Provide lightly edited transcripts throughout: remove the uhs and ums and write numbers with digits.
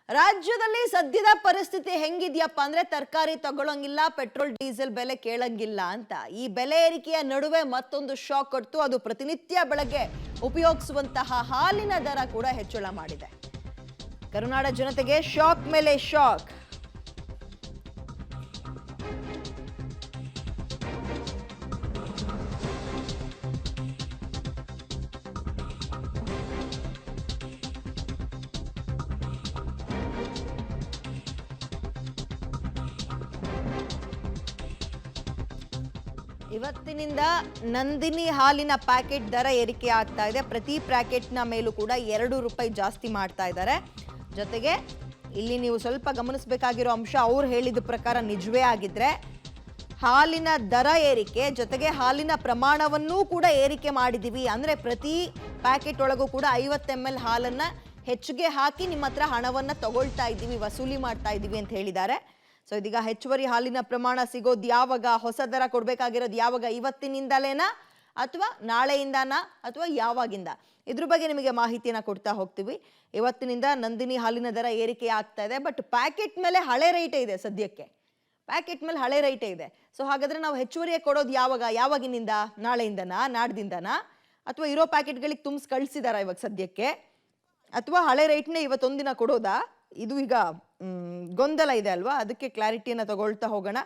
ರಾಜ್ಯದಲ್ಲಿ ಸದ್ಯದ ಪರಿಸ್ಥಿತಿ ಹೆಂಗಿದ್ಯಪ್ಪ ಅಂದ್ರೆ ತರಕಾರಿ ತಗೊಳ್ಳಂಗಿಲ್ಲ, ಪೆಟ್ರೋಲ್ ಡೀಸೆಲ್ ಬೆಲೆ ಕೇಳಂಗಿಲ್ಲ ಅಂತ. ಈ ಬೆಲೆ ಏರಿಕೆಯ ನಡುವೆ ಮತ್ತೊಂದು ಶಾಕ್ ಕೊಡ್ತು. ಅದು ಪ್ರತಿನಿತ್ಯ ಬೆಳಗ್ಗೆ ಉಪಯೋಗಿಸುವಂತಹ ಹಾಲಿನ ದರ ಕೂಡ ಹೆಚ್ಚಳ ಮಾಡಿದೆ. ಕರುನಾಡ ಜನತೆಗೆ ಶಾಕ್ ಮೇಲೆ ಶಾಕ್. ಇವತ್ತಿನಿಂದ ನಂದಿನಿ ಹಾಲಿನ ಪ್ಯಾಕೆಟ್ ದರ ಏರಿಕೆ ಆಗ್ತಾ ಇದೆ. ಪ್ರತಿ ಪ್ಯಾಕೆಟ್ನ ಮೇಲೂ ಕೂಡ 2 ರೂಪಾಯಿ ಜಾಸ್ತಿ ಮಾಡ್ತಾ ಇದ್ದಾರೆ. ಜೊತೆಗೆ ಇಲ್ಲಿ ನೀವು ಸ್ವಲ್ಪ ಗಮನಿಸಬೇಕಾಗಿರೋ ಅಂಶ, ಅವ್ರು ಹೇಳಿದ ಪ್ರಕಾರ ನಿಜವೇ ಆಗಿದ್ರೆ ಹಾಲಿನ ದರ ಏರಿಕೆ ಜೊತೆಗೆ ಹಾಲಿನ ಪ್ರಮಾಣವನ್ನೂ ಕೂಡ ಏರಿಕೆ ಮಾಡಿದ್ದೀವಿ. ಅಂದರೆ ಪ್ರತಿ ಪ್ಯಾಕೆಟ್ ಒಳಗೂ ಕೂಡ 50 ml ಹಾಲನ್ನು ಹೆಚ್ಚಿಗೆ ಹಾಕಿ ನಿಮ್ಮ ಹತ್ರ ಹಣವನ್ನು ತಗೊಳ್ತಾ ಇದ್ದೀವಿ, ವಸೂಲಿ ಮಾಡ್ತಾ ಇದ್ದೀವಿ ಅಂತ ಹೇಳಿದ್ದಾರೆ. ಸೊ ಇದೀಗ ಹೆಚ್ಚುವರಿ ಹಾಲಿನ ಪ್ರಮಾಣ ಸಿಗೋದು ಯಾವಾಗ, ಹೊಸ ದರ ಕೊಡಬೇಕಾಗಿರೋದು ಯಾವಾಗ, ಇವತ್ತಿನಿಂದಲೇನಾ ಅಥವಾ ನಾಳೆಯಿಂದನಾ ಅಥವಾ ಯಾವಾಗಿಂದ, ಇದ್ರ ಬಗ್ಗೆ ನಿಮಗೆ ಮಾಹಿತಿಯನ್ನು ಕೊಡ್ತಾ ಹೋಗ್ತೀವಿ. ಇವತ್ತಿನಿಂದ ನಂದಿನಿ ಹಾಲಿನ ದರ ಏರಿಕೆ ಆಗ್ತಾ ಇದೆ. ಬಟ್ ಪ್ಯಾಕೆಟ್ ಮೇಲೆ ಹಳೆ ರೇಟೇ ಇದೆ ಸದ್ಯಕ್ಕೆ, ಪ್ಯಾಕೆಟ್ ಮೇಲೆ ಹಳೆ ರೇಟೇ ಇದೆ. ಸೊ ಹಾಗಾದ್ರೆ ನಾವು ಹೆಚ್ಚುವರಿಯಾಗಿ ಕೊಡೋದು ಯಾವಾಗಿನಿಂದ, ನಾಳೆಯಿಂದನಾ, ನಾಡ್ದಿಂದನಾ, ಅಥವಾ ಇರೋ ಪ್ಯಾಕೆಟ್ಗಳಿಗೆ ತುಂಬಿಸಿ ಕಳಿಸಿದಾರ ಇವಾಗ ಸದ್ಯಕ್ಕೆ, ಅಥವಾ ಹಳೆ ರೇಟ್ನೇ ಇವತ್ತೊಂದಿನ ಕೊಡೋದಾ? ಇದು ಈಗ ಗೊಂದಲ ಇದೆ ಅಲ್ವಾ, ಅದಕ್ಕೆ ಕ್ಲಾರಿಟಿಯನ್ನು ತಗೊಳ್ತಾ ಹೋಗೋಣ.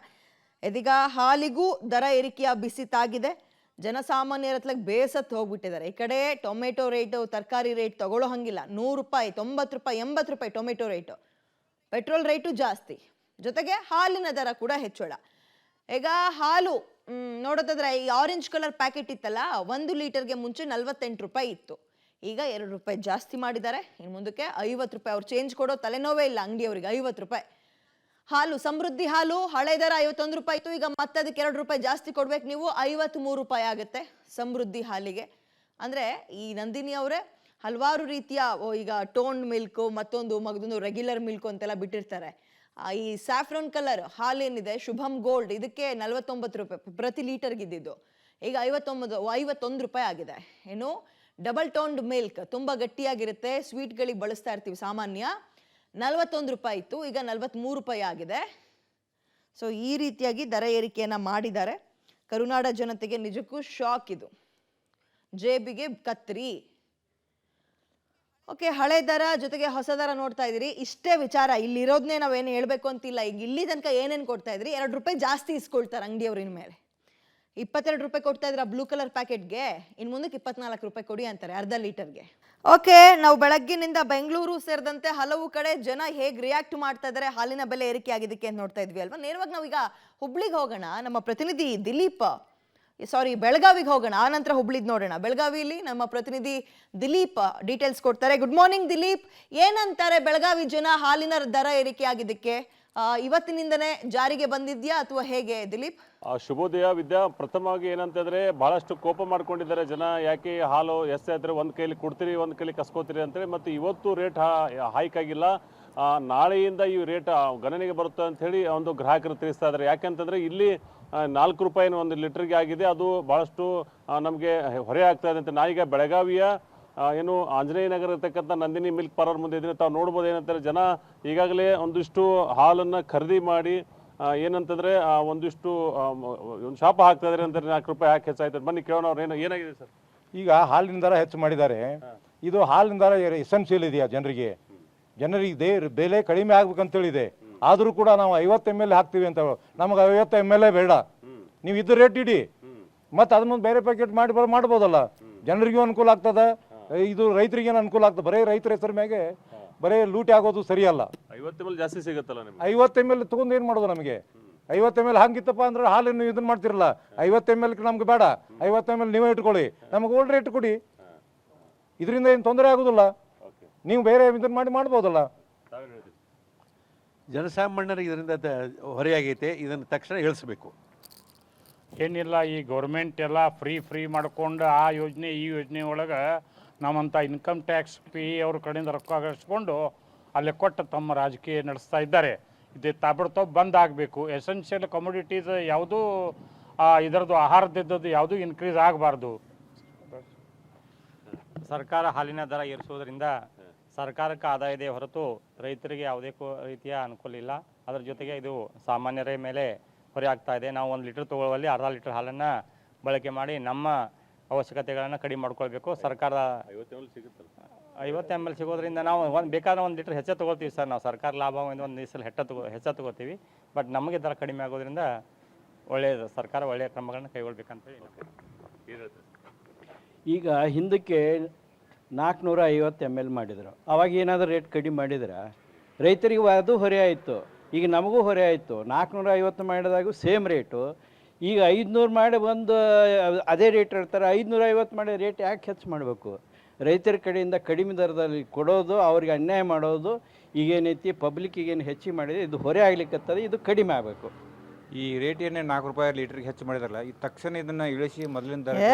ಇದೀಗ ಹಾಲಿಗೂ ದರ ಏರಿಕೆಯ ಬಿಸಿ ತಾಗಿದೆ. ಜನಸಾಮಾನ್ಯರ ಹತ್ಲಾಗ ಬೇಸತ್ತು ಹೋಗ್ಬಿಟ್ಟಿದ್ದಾರೆ. ಈ ಕಡೆ ಟೊಮೆಟೊ ರೇಟು, ತರಕಾರಿ ರೇಟ್ ತಗೊಳ್ಳೋ ಹಂಗಿಲ್ಲ, 100 ರೂಪಾಯಿ, 90 ರೂಪಾಯಿ, 80 ರೂಪಾಯಿ ಟೊಮೆಟೊ ರೇಟು, ಪೆಟ್ರೋಲ್ ರೇಟು ಜಾಸ್ತಿ, ಜೊತೆಗೆ ಹಾಲಿನ ದರ ಕೂಡ ಹೆಚ್ಚಳ. ಈಗ ಹಾಲು ನೋಡೋದಾದ್ರೆ ಈ ಆರೆಂಜ್ ಕಲರ್ ಪ್ಯಾಕೆಟ್ ಇತ್ತಲ್ಲ, 1 ಲೀಟರ್ಗೆ ಮುಂಚೆ 48 ರೂಪಾಯಿ ಇತ್ತು, ಈಗ 2 ರೂಪಾಯಿ ಜಾಸ್ತಿ ಮಾಡಿದ್ದಾರೆ. ಇನ್ನು ಮುಂದಕ್ಕೆ 50 ರೂಪಾಯಿ. ಅವ್ರು ಚೇಂಜ್ ಕೊಡೋ ತಲೆನೋವೇ ಇಲ್ಲ ಅಂಗಡಿಯವರಿಗೆ. 50 ರೂಪಾಯಿ ಹಾಲು, ಸಮೃದ್ಧಿ ಹಾಲು ಹಳೆ ದರ 51 ರೂಪಾಯಿ ಇತ್ತು, ಈಗ ಮತ್ತೆ ಅದಕ್ಕೆ 2 ರೂಪಾಯಿ ಜಾಸ್ತಿ ಕೊಡ್ಬೇಕು ನೀವು, 53 ರೂಪಾಯಿ ಆಗುತ್ತೆ ಸಮೃದ್ಧಿ ಹಾಲಿಗೆ. ಅಂದರೆ ಈ ನಂದಿನಿ ಅವರೇ ಹಲವಾರು ರೀತಿಯ ಈಗ ಟೋನ್ ಮಿಲ್ಕು, ಮತ್ತೊಂದು ರೆಗ್ಯುಲರ್ ಮಿಲ್ಕು ಅಂತೆಲ್ಲ ಬಿಟ್ಟಿರ್ತಾರೆ. ಈ ಸ್ಯಾಫ್ರನ್ ಕಲರ್ ಹಾಲೇನಿದೆ, ಶುಭಮ್ ಗೋಲ್ಡ್, ಇದಕ್ಕೆ 49 ರೂಪಾಯಿ ಪ್ರತಿ ಲೀಟರ್ಗಿದ್ದಿದ್ದು, ಈಗ 51 ರೂಪಾಯಿ ಆಗಿದೆ. ಏನು ಡಬಲ್ ಟೋನ್ಡ್ ಮಿಲ್ಕ್ ತುಂಬ ಗಟ್ಟಿಯಾಗಿರುತ್ತೆ, ಸ್ವೀಟ್ಗಳಿಗೆ ಬಳಸ್ತಾ ಇರ್ತೀವಿ ಸಾಮಾನ್ಯ, 41 ರೂಪಾಯಿ ಇತ್ತು, ಈಗ 43 ರೂಪಾಯಿ ಆಗಿದೆ. ಸೊ ಈ ರೀತಿಯಾಗಿ ದರ ಏರಿಕೆಯನ್ನು ಮಾಡಿದ್ದಾರೆ. ಕರುನಾಡ ಜನತೆಗೆ ನಿಜಕ್ಕೂ ಶಾಕ್ ಇದು, ಜೇಬಿಗೆ ಕತ್ರಿ. ಓಕೆ, ಹಳೆ ದರ ಜೊತೆಗೆ ಹೊಸ ದರ ನೋಡ್ತಾ ಇದ್ದೀರಿ, ಇಷ್ಟೇ ವಿಚಾರ. ಇಲ್ಲಿರೋದನ್ನೇ ನಾವೇನು ಹೇಳಬೇಕು ಅಂತಿಲ್ಲ. ಈಗ ಇಲ್ಲಿ ತನಕ ಏನೇನು ಕೊಡ್ತಾ ಇದ್ರಿ, 2 ರೂಪಾಯಿ ಜಾಸ್ತಿ ಇಸ್ಕೊಳ್ತಾರೆ ಅಂಗಡಿಯವ್ರಿನ ಮೇಲೆ. 22 ರೂಪಾಯಿ ಕೊಡ್ತಾ ಇದ್ರ ಬ್ಲೂ ಕಲರ್ ಪ್ಯಾಕೆಟ್ಗೆ, ಇನ್ನು ಮುಂದಕ್ಕೆ 24 ರೂಪಾಯಿ ಕೊಡಿ ಅಂತಾರೆ ಅರ್ಧ ಲೀಟರ್ಗೆ. ಓಕೆ, ನಾವು ಬೆಳಗ್ಗಿನಿಂದ ಬೆಂಗಳೂರು ಸೇರಿದಂತೆ ಹಲವು ಕಡೆ ಜನ ಹೇಗೆ ರಿಯಾಕ್ಟ್ ಮಾಡ್ತಾ ಇದ್ದಾರೆ ಹಾಲಿನ ಬೆಲೆ ಏರಿಕೆ ಆಗಿದ್ದಕ್ಕೆ ಅಂತ ನೋಡ್ತಾ ಇದ್ವಿ ಅಲ್ವಾ. ನೇರವಾಗಿ ನಾವೀಗ ಹುಬ್ಳಿಗೆ ಹೋಗೋಣ. ನಮ್ಮ ಪ್ರತಿನಿಧಿ ಬೆಳಗಾವಿಗೆ ಹೋಗೋಣ, ಆ ನಂತರ ಹುಬ್ಳಿದ್ ನೋಡೋಣ. ಬೆಳಗಾವಿಲಿ ನಮ್ಮ ಪ್ರತಿನಿಧಿ ದಿಲೀಪ್ ಡೀಟೇಲ್ಸ್ ಕೊಡ್ತಾರೆ. ಗುಡ್ ಮಾರ್ನಿಂಗ್ ದಿಲೀಪ್, ಏನಂತಾರೆ ಬೆಳಗಾವಿ ಜನ ಹಾಲಿನ ದರ ಏರಿಕೆ ಆಗಿದ್ದಕ್ಕೆ? ಇವತ್ತಿನಿಂದನೇ ಜಾರಿಗೆ ಬಂದಿದ್ಯಾ ಅಥವಾ ಹೇಗೆ ದಿಲೀಪ್? ಶುಭೋದಯ ವಿದ್ಯಾ. ಪ್ರಥಮವಾಗಿ ಏನಂತಂದ್ರೆ ಬಹಳಷ್ಟು ಕೋಪ ಮಾಡ್ಕೊಂಡಿದ್ದಾರೆ ಜನ. ಯಾಕೆ ಹಾಲು ಎಷ್ಟಾದ್ರೆ ಒಂದ್ ಕೈಲಿ ಕೊಡ್ತೀರಿ, ಒಂದ್ ಕೈಲಿ ಕಸ್ಕೋತೀರಿ ಅಂತೇಳಿ. ಮತ್ತೆ ಇವತ್ತು ರೇಟ್ ಹೈಕ್ ಆಗಿಲ್ಲ, ನಾಳೆಯಿಂದ ಈ ರೇಟ್ ಗಣನೆಗೆ ಬರುತ್ತೆ ಅಂತ ಹೇಳಿ ಒಂದು ಗ್ರಾಹಕರು ತಿಳಿಸ್ತಾ ಇದ್ದಾರೆ. ಯಾಕಂತಂದ್ರೆ ಇಲ್ಲಿ 4 ರೂಪಾಯಿ 1 ಲೀಟರ್ಗೆ ಆಗಿದೆ. ಅದು ಬಹಳಷ್ಟು ನಮಗೆ ಹೊರೆ ಆಗ್ತಾ ಇದೆ ಅಂತ. ನಾವೀಗ ಬೆಳಗಾವಿಯ ಏನು ಆಂಜನೇಯ ನಗರ ಇರ್ತಕ್ಕಂಥ ನಂದಿನಿ ಮಿಲ್ಕ್ ಪಾರ್ಲರ್ ಮುಂದೆ ಇದ್ರೆ ತಾವು ನೋಡ್ಬೋದು. ಏನಂತಾರೆ ಜನ ಈಗಾಗಲೇ ಒಂದಿಷ್ಟು ಹಾಲನ್ನು ಖರೀದಿ ಮಾಡಿ ಏನಂತಂದ್ರೆ ಒಂದಿಷ್ಟು ಒಂದು ಶಾಪ ಹಾಕ್ತಾ ಇದಾರೆ ಅಂತಾರೆ. 4 ರೂಪಾಯಿ ಹಾಕಿ ಹೆಚ್ಚಾಯ್ತದೆ. ಬನ್ನಿ ಕೇಳೋಣ ಅವ್ರು ಏನಾಗಿದೆ ಸರ್. ಈಗ ಹಾಲಿನ ದರ ಹೆಚ್ಚು ಮಾಡಿದ್ದಾರೆ. ಇದು ಹಾಲಿನ ದರ ಎಸೆನ್ಷಿಯಲ್ ಇದೆಯಾ ಜನರಿಗೆ ಬೆಲೆ ಕಡಿಮೆ ಆಗ್ಬೇಕಂತೇಳಿದೆ. ಆದರೂ ಕೂಡ ನಾವು 50 ml ಹಾಕ್ತೀವಿ ಅಂತ, ನಮಗೆ 50 ml ಬೇಡ, ನೀವು ಇದು ರೇಟ್ ಇಡಿ, ಮತ್ತು ಅದನ್ನೊಂದು ಬೇರೆ ಪ್ಯಾಕೆಟ್ ಮಾಡ್ಬೋದಲ್ಲ, ಜನರಿಗೂ ಅನುಕೂಲ ಆಗ್ತದೆ, ಇದು ರೈತರಿಗೇನು ಅನುಕೂಲ ಆಗ್ತದೆ. ಬರೀ ರೈತರ ಹೆಸರು ಮ್ಯಾಗೆ ಬರೀ ಲೂಟಿ ಆಗೋದು ಸರಿಯಲ್ಲ. 50 ml ಜಾಸ್ತಿ ಸಿಗುತ್ತಲ್ಲ ನಿಮ್ಗೆ. 50 ml ತಗೊಂಡು ಏನು ಮಾಡೋದು ನಮಗೆ? 50 ml ಹಂಗಿತ್ತಪ್ಪ ಅಂದ್ರೆ ಹಾಲನ್ನು ಇದನ್ನ ಮಾಡ್ತಿರಲ್ಲ. 50 ml ನಮ್ಗೆ ಬೇಡ, 50 ml ನೀವೇ ಇಟ್ಕೊಳ್ಳಿ, ನಮಗೆ ಓಲ್ಡ್ ರೇಟ್ ಕೊಡಿ, ಇದರಿಂದ ಏನು ತೊಂದರೆ ಆಗೋದಿಲ್ಲ, ನೀವು ಬೇರೆ ಇದನ್ನ ಮಾಡ್ಬೋದಲ್ಲ. ಜನಸಾಮಾನ್ಯರಿಗೆ ಇದರಿಂದ ಹೊರೆಯಾಗೈತೆ, ಇದನ್ನು ತಕ್ಷಣ ಇಳಿಸ್ಬೇಕು. ಏನಿಲ್ಲ, ಈ ಗೌರ್ಮೆಂಟ್ ಎಲ್ಲ ಫ್ರೀ ಮಾಡ್ಕೊಂಡು ಆ ಯೋಜನೆ ಈ ಯೋಜನೆ ಒಳಗೆ ನಮ್ಮಂಥ ಇನ್ಕಮ್ ಟ್ಯಾಕ್ಸ್ ಅವ್ರ ಕಡೆಯಿಂದ ರೊಕ್ಕ ಗಳಿಸ್ಕೊಂಡು ಅಲ್ಲಿ ಕೊಟ್ಟು ತಮ್ಮ ರಾಜಕೀಯ ನಡೆಸ್ತಾ ಇದ್ದಾರೆ. ಇದು ತಾಬಡ್ತಾವ್ ಬಂದ್ ಆಗಬೇಕು. ಎಸೆನ್ಷಿಯಲ್ ಕಮೋಡಿಟೀಸ್ ಯಾವುದೂ ಇದರದ್ದು ಆಹಾರದಿದ್ದದ್ದು ಯಾವುದೂ ಇನ್ಕ್ರೀಸ್ ಆಗಬಾರ್ದು. ಸರ್ಕಾರ ಹಾಲಿನ ದರ ಏರಿಸೋದ್ರಿಂದ ಸರ್ಕಾರಕ್ಕೆ ಆದಾಯ ಇದೆ ಹೊರತು ರೈತರಿಗೆ ಯಾವುದೇ ರೀತಿಯ ಅನುಕೂಲ ಇಲ್ಲ. ಅದರ ಜೊತೆಗೆ ಇದು ಸಾಮಾನ್ಯರ ಮೇಲೆ ಹೊರೆ ಆಗ್ತಾ ಇದೆ. ನಾವು 1 ಲೀಟರ್ ತೊಗೊಳ್ಳುವಲ್ಲಿ ಅರ್ಧ ಲೀಟರ್ ಹಾಲನ್ನು ಬಳಕೆ ಮಾಡಿ ನಮ್ಮ ಅವಶ್ಯಕತೆಗಳನ್ನು ಕಡಿಮೆ ಮಾಡ್ಕೊಳ್ಬೇಕು. ಸರ್ಕಾರ 50 ml ಸಿಗೋದ್ರಿಂದ ನಾವು ಬೇಕಾದ್ರೆ 1 ಲೀಟರ್ ಹೆಚ್ಚು ತೊಗೊಳ್ತೀವಿ ಸರ್. ನಾವು ಸರ್ಕಾರ ಲಾಭದಿಂದ ಒಂದು ದಿವಸ ಹೆಚ್ಚು ತೊಗೋತೀವಿ. ಬಟ್ ನಮಗೆ ದರ ಕಡಿಮೆ ಆಗೋದ್ರಿಂದ ಒಳ್ಳೆಯದು, ಸರ್ಕಾರ ಒಳ್ಳೆಯ ಕ್ರಮಗಳನ್ನು ಕೈಗೊಳ್ಬೇಕಂತೇಳಿ. ಈಗ ಹಿಂದಕ್ಕೆ 450 ml ಮಾಡಿದರು. ಅವಾಗ ಏನಾದರೂ ರೇಟ್ ಕಡಿಮೆ ಮಾಡಿದ್ರೆ ರೈತರಿಗೆ ಅದು ಹೊರೆ ಆಯಿತು, ಈಗ ನಮಗೂ ಹೊರೆ ಆಯಿತು. 450 ಮಾಡಿದಾಗೂ ಸೇಮ್ ರೇಟು, ಈಗ 500 ಮಾಡಿ ಒಂದು ಅದೇ ರೇಟ್ ಇರ್ತಾರೆ. 550 ಮಾಡಿ ರೇಟ್ ಯಾಕೆ ಹೆಚ್ಚು ಮಾಡಬೇಕು? ರೈತರ ಕಡೆಯಿಂದ ಕಡಿಮೆ ದರದಲ್ಲಿ ಕೊಡೋದು, ಅವ್ರಿಗೆ ಅನ್ಯಾಯ ಮಾಡೋದು ಈಗೇನೈತಿ ಪಬ್ಲಿಕ್ಕಿಗೇನು ಹೆಚ್ಚಿಗೆ ಮಾಡಿದೆ, ಇದು ಹೊರೆ ಆಗ್ಲಿಕ್ಕತ್ತದೆ, ಇದು ಕಡಿಮೆ ಆಗಬೇಕು. ಈ ರೇಟ್ ಏನೇ 4 ರೂಪಾಯಿ ಲೀಟ್ರಿಗೆ ಹೆಚ್ಚು ಮಾಡಿದಾರಲ್ಲ, ಈ ತಕ್ಷಣ ಇದನ್ನು ಇಳಿಸಿ ಮೊದಲಿನ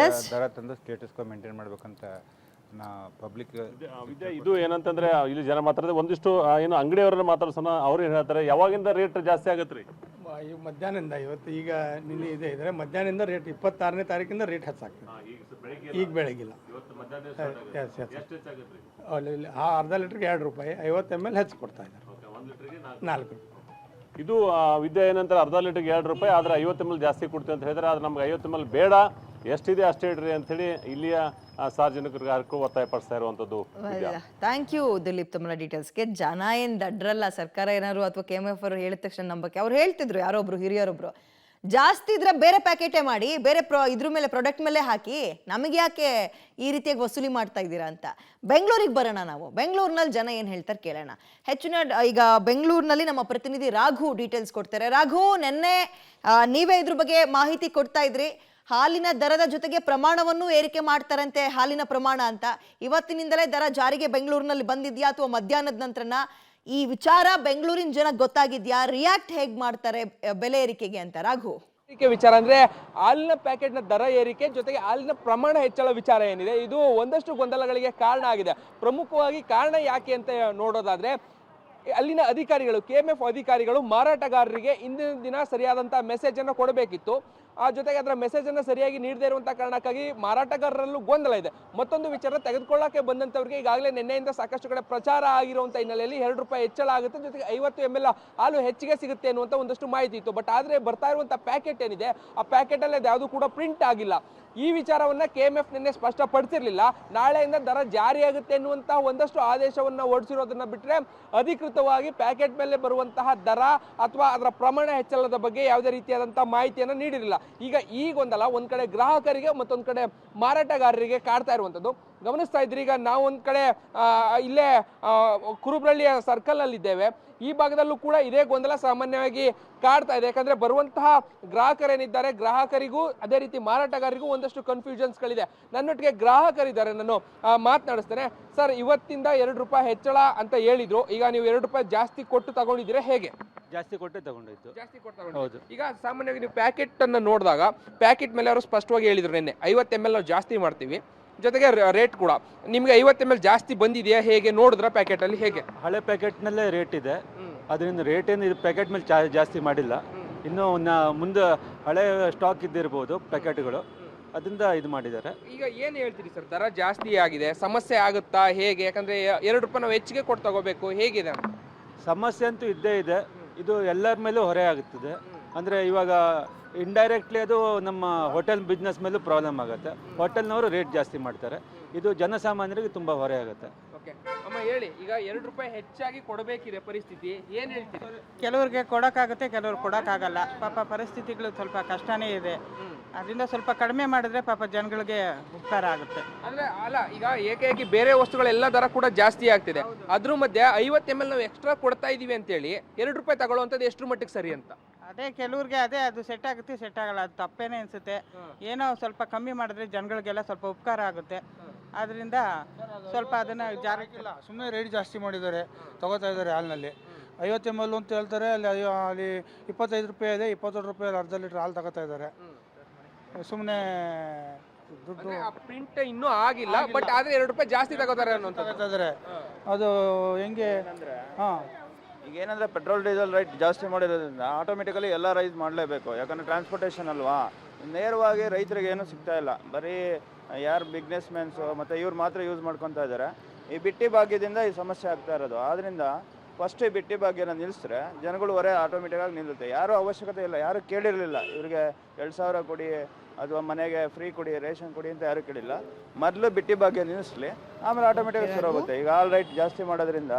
ದರ ತಂದು ಸ್ಟೇಟಸ್ ಕೋ ಮೇಂಟೈನ್ ಮಾಡ್ಬೇಕಂತ ನಾ ಪಬ್ಲಿಕ್ ಇದು ಏನಂತಂದ್ರೆ ಇಲ್ಲಿ ಜನ ಮಾತಾಡಿದ್ರೆ ಒಂದಿಷ್ಟು ಏನು ಅಂಗಡಿಯವರನ್ನ ಮಾತಾಡ್ಸೋಣ. ಅವ್ರು ಏನು ಹೇಳ್ತಾರೆ, ಯಾವಾಗಿಂದ ರೇಟ್ ಜಾಸ್ತಿ ಆಗತ್ತೆ ರೀ? ಈಗ ಮಧ್ಯಾಹ್ನದಿಂದ ಇವತ್ತು ಈಗ ನಿನ್ನೆ ಇದೆ ಇದ್ರೆ ಮಧ್ಯಾಹ್ನದಿಂದ ರೇಟ್ 26ನೇ ತಾರೀಕಿಂದ ರೇಟ್ ಹೆಚ್ಚಾಗ್ತದೆ. ಈಗ ಬೆಳಗಿಲ್ಲ ಅಲ್ಲಿ ಅರ್ಧ ಲೀಟ್ರಿಗೆ 2 ರೂಪಾಯಿ 50 ml ಹೆಚ್ಚು ಕೊಡ್ತಾ ಇದ್ದಾರೆ, 4 ರೂಪಾಯಿ. ಇದು ವಿದ್ಯೆ ಏನಂತಾರೆ, ಅರ್ಧ ಲೀಟರ್ಗೆ 2 ರೂಪಾಯಿ, ಆದರೆ 50 ml ಜಾಸ್ತಿ ಕೊಡ್ತೀವಿ ಅಂತ ಹೇಳಿದ್ರೆ, ಆದ್ರೆ ನಮ್ಗೆ 50 ml ಬೇಡ, ಎಷ್ಟಿದೆ ಅಷ್ಟೇ ಇಡ್ರಿ ಅಂಥೇಳಿ ಇಲ್ಲಿಯ ಸಾರ್ವಜನಿಕರಿಗೆ ಹರಕು ಒತ್ತಾಯ ಪಡಿಸ್ತಾ ಇರುವಂಥದ್ದು. ಥ್ಯಾಂಕ್ ಯು ದಿಲೀಪ್ ತಮ್ಮ ಡೀಟೇಲ್ಸ್ಗೆ. ಜನ ಏನು ದಡ್ರಲ್ಲ, ಸರ್ಕಾರ ಏನಾದ್ರು ಅಥವಾ KMF ಅವರು ಹೇಳಿದ ತಕ್ಷಣ ನಂಬಕ್ಕೆ. ಅವ್ರು ಹೇಳ್ತಿದ್ರು ಯಾರೊಬ್ರು ಹಿರಿಯರೊಬ್ರು, ಜಾಸ್ತಿ ಇದ್ರೆ ಬೇರೆ ಪ್ಯಾಕೆಟೇ ಮಾಡಿ, ಬೇರೆ ಇದ್ರ ಮೇಲೆ ಪ್ರಾಡಕ್ಟ್ ಮೇಲೆ ಹಾಕಿ, ನಮಗೆ ಯಾಕೆ ಈ ರೀತಿಯಾಗಿ ವಸೂಲಿ ಮಾಡ್ತಾ ಇದ್ದೀರಾ ಅಂತ. ಬೆಂಗಳೂರಿಗೆ ಬರೋಣ ನಾವು. ಬೆಂಗಳೂರಿನಲ್ಲಿ ಜನ ಏನು ಹೇಳ್ತಾರೆ ಕೇಳೋಣ. ಹೆಚ್ಚಿನ ಈಗ ಬೆಂಗಳೂರಿನಲ್ಲಿ ನಮ್ಮ ಪ್ರತಿನಿಧಿ ರಾಘು ಡೀಟೇಲ್ಸ್ ಕೊಡ್ತಾರೆ. ರಾಘು, ನೆನ್ನೆ ನೀವೇ ಇದ್ರ ಬಗ್ಗೆ ಮಾಹಿತಿ ಕೊಡ್ತಾ ಇದ್ರಿ, ಹಾಲಿನ ದರದ ಜೊತೆಗೆ ಪ್ರಮಾಣವನ್ನು ಏರಿಕೆ ಮಾಡ್ತಾರಂತೆ, ಹಾಲಿನ ಪ್ರಮಾಣ ಅಂತ. ಇವತ್ತಿನಿಂದಲೇ ದರ ಜಾರಿಗೆ ಬೆಂಗಳೂರಿನಲ್ಲಿ ಬಂದಿದ್ಯಾ ಅಥವಾ ಮಧ್ಯಾಹ್ನದ ನಂತರನ ಈ ವಿಚಾರ ಬೆಂಗಳೂರಿನ ಜನಕ್ಕೆ ಗೊತ್ತಾಗಿದ್ಯಾ? ರಿಯಾಕ್ಟ್ ಹೇಗ್ ಮಾಡ್ತಾರೆ ಬೆಲೆ ಏರಿಕೆಗೆ ಅಂತ ರಾಘು? ವಿಚಾರ ಅಂದ್ರೆ ಹಾಲಿನ ಪ್ಯಾಕೆಟ್ನ ದರ ಏರಿಕೆ ಜೊತೆಗೆ ಹಾಲಿನ ಪ್ರಮಾಣ ಹೆಚ್ಚಳ ವಿಚಾರ ಏನಿದೆ, ಇದು ಒಂದಷ್ಟು ಗೊಂದಲಗಳಿಗೆ ಕಾರಣ ಆಗಿದೆ. ಪ್ರಮುಖವಾಗಿ ಕಾರಣ ಯಾಕೆ ಅಂತ ನೋಡೋದಾದ್ರೆ, ಅಲ್ಲಿನ ಅಧಿಕಾರಿಗಳು, KMF ಅಧಿಕಾರಿಗಳು ಮಾರಾಟಗಾರರಿಗೆ ಇಂದಿನ ದಿನ ಸರಿಯಾದಂಥ ಮೆಸೇಜನ್ನು ಕೊಡಬೇಕಿತ್ತು. ಆ ಜೊತೆಗೆ ಅದರ ಮೆಸೇಜನ್ನು ಸರಿಯಾಗಿ ನೀಡದೇ ಇರುವಂಥ ಕಾರಣಕ್ಕಾಗಿ ಮಾರಾಟಗಾರರಲ್ಲೂ ಗೊಂದಲ ಇದೆ. ಮತ್ತೊಂದು ವಿಚಾರ, ತೆಗೆದುಕೊಳ್ಳಕ್ಕೆ ಬಂದಂಥವ್ರಿಗೆ ಈಗಾಗಲೇ ನಿನ್ನೆಯಿಂದ ಸಾಕಷ್ಟು ಕಡೆ ಪ್ರಚಾರ ಆಗಿರುವಂಥ ಹಿನ್ನೆಲೆಯಲ್ಲಿ 2 ರೂಪಾಯಿ ಹೆಚ್ಚಳ ಆಗುತ್ತೆ, ಜೊತೆಗೆ 50 ml ಹಾಲು ಹೆಚ್ಚಿಗೆ ಸಿಗುತ್ತೆ ಅನ್ನುವಂಥ ಒಂದಷ್ಟು ಮಾಹಿತಿ ಇತ್ತು. ಬಟ್ ಆದರೆ ಬರ್ತಾ ಇರುವಂಥ ಪ್ಯಾಕೆಟ್ ಏನಿದೆ, ಆ ಪ್ಯಾಕೆಟಲ್ಲಿ ಅದು ಯಾವುದು ಕೂಡ ಪ್ರಿಂಟ್ ಆಗಿಲ್ಲ. ಈ ವಿಚಾರವನ್ನ KMF ನಿನ್ನೆ ಸ್ಪಷ್ಟಪಡಿಸಿರಲಿಲ್ಲ. ನಾಳೆಯಿಂದ ದರ ಜಾರಿಯಾಗುತ್ತೆ ಎನ್ನುವಂಥ ಒಂದಷ್ಟು ಆದೇಶವನ್ನು ಹೊರಡಿಸಿರೋದನ್ನ ಬಿಟ್ಟರೆ ಅಧಿಕೃತವಾಗಿ ಪ್ಯಾಕೆಟ್ ಮೇಲೆ ಬರುವಂತಹ ದರ ಅಥವಾ ಅದರ ಪ್ರಮಾಣ ಹೆಚ್ಚಳದ ಬಗ್ಗೆ ಯಾವುದೇ ರೀತಿಯಾದಂಥ ಮಾಹಿತಿಯನ್ನು ನೀಡಿರಲಿಲ್ಲ. ಈಗ ಈ ಗೊಂದಲ ಒಂದ್ ಕಡೆ ಗ್ರಾಹಕರಿಗೆ ಮತ್ತೊಂದು ಕಡೆ ಮಾರಾಟಗಾರರಿಗೆ ಕಾಡ್ತಾ ಇರುವಂಥದ್ದು ಗಮನಿಸ್ತಾ ಇದ್ರಿ. ಈಗ ನಾವು ಒಂದ್ ಕಡೆ ಇಲ್ಲೇ ಕುರುಬ್ರಳ್ಳಿಯ ಸರ್ಕಲ್ ಅಲ್ಲಿ ಇದ್ದೇವೆ. ಈ ಭಾಗದಲ್ಲೂ ಕೂಡ ಇದೇ ಗೊಂದಲ ಸಾಮಾನ್ಯವಾಗಿ ಕಾಡ್ತಾ ಇದೆ. ಯಾಕಂದ್ರೆ ಬರುವಂತಹ ಗ್ರಾಹಕರೇನಿದ್ದಾರೆ, ಗ್ರಾಹಕರಿಗೂ ಅದೇ ರೀತಿ ಮಾರಾಟಗಾರರಿಗೂ ಒಂದಷ್ಟು ಕನ್ಫ್ಯೂಷನ್ಸ್ಗಳಿದೆ. ನನ್ನೊಟ್ಟಿಗೆ ಗ್ರಾಹಕರಿದ್ದಾರೆ, ನಾನು ಮಾತನಾಡಿಸ್ತೇನೆ. ಸರ್, ಇವತ್ತಿಂದ 2 ರೂಪಾಯಿ ಹೆಚ್ಚಳ ಅಂತ ಹೇಳಿದ್ರು, ಈಗ ನೀವು 2 ರೂಪಾಯಿ ಜಾಸ್ತಿ ಕೊಟ್ಟು ತಗೊಂಡಿದ್ದೀರಾ, ಹೇಗೆ? ಜಾಸ್ತಿ ಕೊಟ್ಟು ತಗೊಂಡಿದ್ದು. ಜಾಸ್ತಿ ಕೊಟ್ಟು ತಗೊಂಡು. ಈಗ ಸಾಮಾನ್ಯವಾಗಿ ನೀವು ಪ್ಯಾಕೆಟ್ ಅನ್ನು ನೋಡಿದಾಗ ಪ್ಯಾಕೆಟ್ ಮೇಲೆ ಅವರು ಸ್ಪಷ್ಟವಾಗಿ ಹೇಳಿದ್ರು ನಿನ್ನೆ 50 ml ನಾವು ಜಾಸ್ತಿ ಮಾಡ್ತೀವಿ, ಜೊತೆಗೆ ರೇಟ್ ಕೂಡ ನಿಮ್ಗೆ 50 ml ಜಾಸ್ತಿ ಬಂದಿದೆಯಾ, ಹೇಗೆ ನೋಡಿದ್ರ ಪ್ಯಾಕೆಟ್ ಅಲ್ಲಿ? ಹೇಗೆ ಹಳೆ ಪ್ಯಾಕೆಟ್ನಲ್ಲೇ ರೇಟ್ ಇದೆ, ಅದರಿಂದ ರೇಟ್ ಏನು ಇದು ಪ್ಯಾಕೆಟ್ ಮೇಲೆ ಜಾಸ್ತಿ ಮಾಡಿಲ್ಲ. ಇನ್ನು ಮುಂದೆ ಹಳೆ ಸ್ಟಾಕ್ ಇದ್ದಿರ್ಬೋದು ಪ್ಯಾಕೆಟ್ಗಳು, ಅದರಿಂದ ಇದು ಮಾಡಿದ್ದಾರೆ. ಈಗ ಏನು ಹೇಳ್ತೀರಿ ಸರ್, ದರ ಜಾಸ್ತಿ ಆಗಿದೆ, ಸಮಸ್ಯೆ ಆಗುತ್ತಾ, ಹೇಗೆ? ಯಾಕಂದ್ರೆ 2 ರೂಪಾಯಿ ನಾವು ಹೆಚ್ಚಿಗೆ ಕೊಟ್ಟು ತಗೋಬೇಕು, ಹೇಗಿದೆ? ಸಮಸ್ಯೆ ಅಂತೂ ಇದ್ದೇ ಇದೆ. ಇದು ಎಲ್ಲರ ಮೇಲೂ ಹೊರೆ ಆಗುತ್ತದೆ. ಅಂದರೆ ಇವಾಗ ಇಂಡೈರೆಕ್ಟ್ಲಿ ಅದು ನಮ್ಮ ಹೋಟೆಲ್ ಬಿಸ್ನೆಸ್ ಮೇಲೂ ಪ್ರಾಬ್ಲಮ್ ಆಗುತ್ತೆ. ಹೋಟೆಲ್ನವರು ರೇಟ್ ಜಾಸ್ತಿ ಮಾಡ್ತಾರೆ, ಇದು ಜನಸಾಮಾನ್ಯರಿಗೆ ತುಂಬ ಹೊರೆ ಆಗುತ್ತೆ. ಓಕೆ ಅಮ್ಮ, ಹೇಳಿ. ಈಗ 2 ರೂಪಾಯಿ ಹೆಚ್ಚಾಗಿ ಕೊಡಬೇಕಿದೆ ಪರಿಸ್ಥಿತಿ, ಏನು ಹೇಳ್ತೀರಿ? ಕೆಲವ್ರಿಗೆ ಕೊಡೋಕ್ಕಾಗುತ್ತೆ, ಕೆಲವ್ರು ಕೊಡೋಕ್ಕಾಗಲ್ಲ. ಪಾಪ ಪರಿಸ್ಥಿತಿಗಳು ಸ್ವಲ್ಪ ಕಷ್ಟನೇ ಇದೆ. ಅದರಿಂದ ಸ್ವಲ್ಪ ಕಡಿಮೆ ಮಾಡಿದ್ರೆ ಪಾಪ ಜನಗಳಿಗೆ ಉಪಕಾರ ಆಗುತ್ತೆ. ಅಂದ್ರೆ ಅಲ್ಲ, ಈಗ ಏಕಾಏಕಿ ಬೇರೆ ವಸ್ತುಗಳೆಲ್ಲ ದರ ಕೂಡ ಜಾಸ್ತಿ ಆಗ್ತಿದೆ, ಅದ್ರ ಮಧ್ಯೆ 50 ml ನಾವು ಎಕ್ಸ್ಟ್ರಾ ಕೊಡ್ತಾ ಇದೀವಿ ಅಂತೇಳಿ 2 ರೂಪಾಯಿ ತಗೊಳ್ಳುವಂಥದ್ದು ಎಷ್ಟರ ಮಟ್ಟಿಗೆ ಸರಿ ಅಂತ? ಅದೇ ಕೆಲವ್ರಿಗೆ ಅದೇ ಅದು ಸೆಟ್ ಆಗುತ್ತೆ, ಸೆಟ್ ಆಗಲ್ಲ, ಅದು ತಪ್ಪೇನೆ ಅನ್ಸುತ್ತೆ. ಏನೋ ಸ್ವಲ್ಪ ಕಮ್ಮಿ ಮಾಡಿದ್ರೆ ಜನಗಳಿಗೆಲ್ಲ ಸ್ವಲ್ಪ ಉಪಕಾರ ಆಗುತ್ತೆ. ಅದರಿಂದ ಸ್ವಲ್ಪ ಅದನ್ನ ಜಾರಿಲ್ಲ. ಸುಮ್ಮನೆ ರೇಟ್ ಜಾಸ್ತಿ ಮಾಡಿದ್ದಾರೆ, ತಗೋತಾ ಇದ್ದಾರೆ ಹಾಲಿನಲ್ಲಿ. 50 ml ಅಂತ ಹೇಳ್ತಾರೆ, ಅಲ್ಲಿ 25 ರೂಪಾಯಿ ಇದೆ, 22 ರೂಪಾಯಿ ಅರ್ಧ ಲೀಟರ್ ಹಾಲು ತಗೋತಾ ಇದ್ದಾರೆ. ಸುಮ್ಮನೆ ದುಡ್ಡು ಪ್ರಿಂಟ್ ಇನ್ನೂ ಆಗಿಲ್ಲ, ಬಟ್ ಆದ್ರೆ 2 ರೂಪಾಯಿ ಜಾಸ್ತಿ ತಗೋತಾರೆ ತಗೋತಾ ಅದು ಹೆಂಗೆ? ಹಾಂ, ಈಗ ಏನಂದರೆ ಪೆಟ್ರೋಲ್ ಡೀಸೆಲ್ ರೇಟ್ ಜಾಸ್ತಿ ಮಾಡಿರೋದ್ರಿಂದ ಆಟೋಮೆಟಿಕಲಿ ಎಲ್ಲ ರೈಸ್ ಮಾಡಲೇಬೇಕು. ಯಾಕಂದರೆ ಟ್ರಾನ್ಸ್ಪೋರ್ಟೇಷನ್ ಅಲ್ವಾ, ನೇರವಾಗಿ ರೈತರಿಗೆ ಏನೂ ಸಿಗ್ತಾ ಇಲ್ಲ. ಬರೀ ಯಾರು ಬಿಸ್ನೆಸ್ ಮ್ಯಾನ್ಸು ಮತ್ತು ಇವ್ರು ಮಾತ್ರ ಯೂಸ್ ಮಾಡ್ಕೊತಾ ಇದ್ದಾರೆ. ಈ ಬಿಟ್ಟಿ ಭಾಗ್ಯದಿಂದ ಈ ಸಮಸ್ಯೆ ಆಗ್ತಾ ಇರೋದು. ಆದ್ದರಿಂದ ಫಸ್ಟ್ ಈ ಬಿಟ್ಟಿ ಭಾಗ್ಯನ ನಿಲ್ಲಿಸಿದ್ರೆ ಜನಗಳು ಹೊರೆ ಆಟೋಮೆಟಿಕ್ಕಾಗಿ ನಿಲ್ಲುತ್ತೆ. ಯಾರೂ ಅವಶ್ಯಕತೆ ಇಲ್ಲ, ಯಾರೂ ಕೇಳಿರಲಿಲ್ಲ ಇವರಿಗೆ 2,000 ಕೊಡಿ ಅಥವಾ ಮನೆಗೆ ಫ್ರೀ ಕೊಡಿ, ರೇಷನ್ ಕೊಡಿ ಅಂತ ಯಾರೂ ಕೇಳಿಲ್ಲ. ಮೊದಲು ಬಿಟ್ಟಿ ಭಾಗ್ಯ ನಿಲ್ಲಿಸಲಿ, ಆಮೇಲೆ ಆಟೋಮೆಟಿಕ್ ಶುರು ಆಗುತ್ತೆ. ಈಗ ಆಲ್ ರೈಟ್ ಜಾಸ್ತಿ ಮಾಡೋದ್ರಿಂದ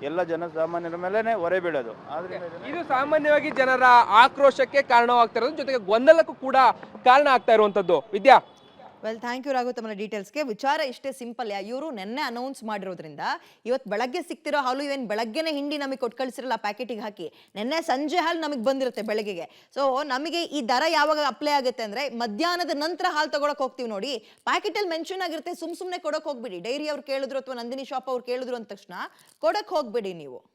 ಎಲ್ಲ ಜನಸಾಮಾನ್ಯರ ಮೇಲೇ ಹೊರೆ ಬೀಳೋದು. ಆದ್ರಿಂದ ಇದು ಸಾಮಾನ್ಯವಾಗಿ ಜನರ ಆಕ್ರೋಶಕ್ಕೆ ಕಾರಣವಾಗ್ತಾ ಇರೋದು, ಜೊತೆಗೆ ಗೊಂದಲಕ್ಕೂ ಕೂಡ ಕಾರಣ ಆಗ್ತಾ ಇರುವಂತದ್ದು. ವಿದ್ಯಾ, ವೆಲ್, ಥ್ಯಾಂಕ್ ಯು ರಾಘು ತಮ್ಮ ಡೀಟೇಲ್ಸ್ಗೆ. ವಿಚಾರ ಇಷ್ಟೇ ಸಿಂಪಲ್. ಇವರು ನೆನ್ನೆ ಅನೌನ್ಸ್ ಮಾಡಿರೋದ್ರಿಂದ ಇವತ್ತು ಬೆಳಗ್ಗೆ ಸಿಗ್ತಿರೋ ಹಾಲು ಇವೇನು ಬೆಳಗ್ಗೆನೆ ಹಿಂಡಿ ನಮಗೆ ಕೊಟ್ಟು ಕಳಿಸಿರಲ್ಲ ಪ್ಯಾಕೆಟಿಗೆ ಹಾಕಿ, ನೆನ್ನೆ ಸಂಜೆ ಹಾಲು ನಮಗೆ ಬಂದಿರುತ್ತೆ ಬೆಳಗ್ಗೆಗೆ. ಸೊ ನಮಗೆ ಈ ದರ ಯಾವಾಗ ಅಪ್ಲೈ ಆಗುತ್ತೆ ಅಂದರೆ ಮಧ್ಯಾಹ್ನದ ನಂತರ ಹಾಲು ತಗೊಳಕ್ಕೆ ಹೋಗ್ತೀವಿ ನೋಡಿ, ಪ್ಯಾಕೆಟಲ್ಲಿ ಮೆನ್ಷನ್ ಆಗಿರುತ್ತೆ. ಸುಮ್ಮನೆ ಕೊಡೋಕೆ ಹೋಗ್ಬಿಡಿ. ಡೈರಿ ಅವ್ರು ಕೇಳಿದ್ರು ಅಥವಾ ನಂದಿನಿ ಶಾಪ್ ಅವ್ರು ಕೇಳಿದ್ರು ಅಂದ ತಕ್ಷಣ ಕೊಡಕ್ಕೆ ಹೋಗ್ಬೇಡಿ ನೀವು.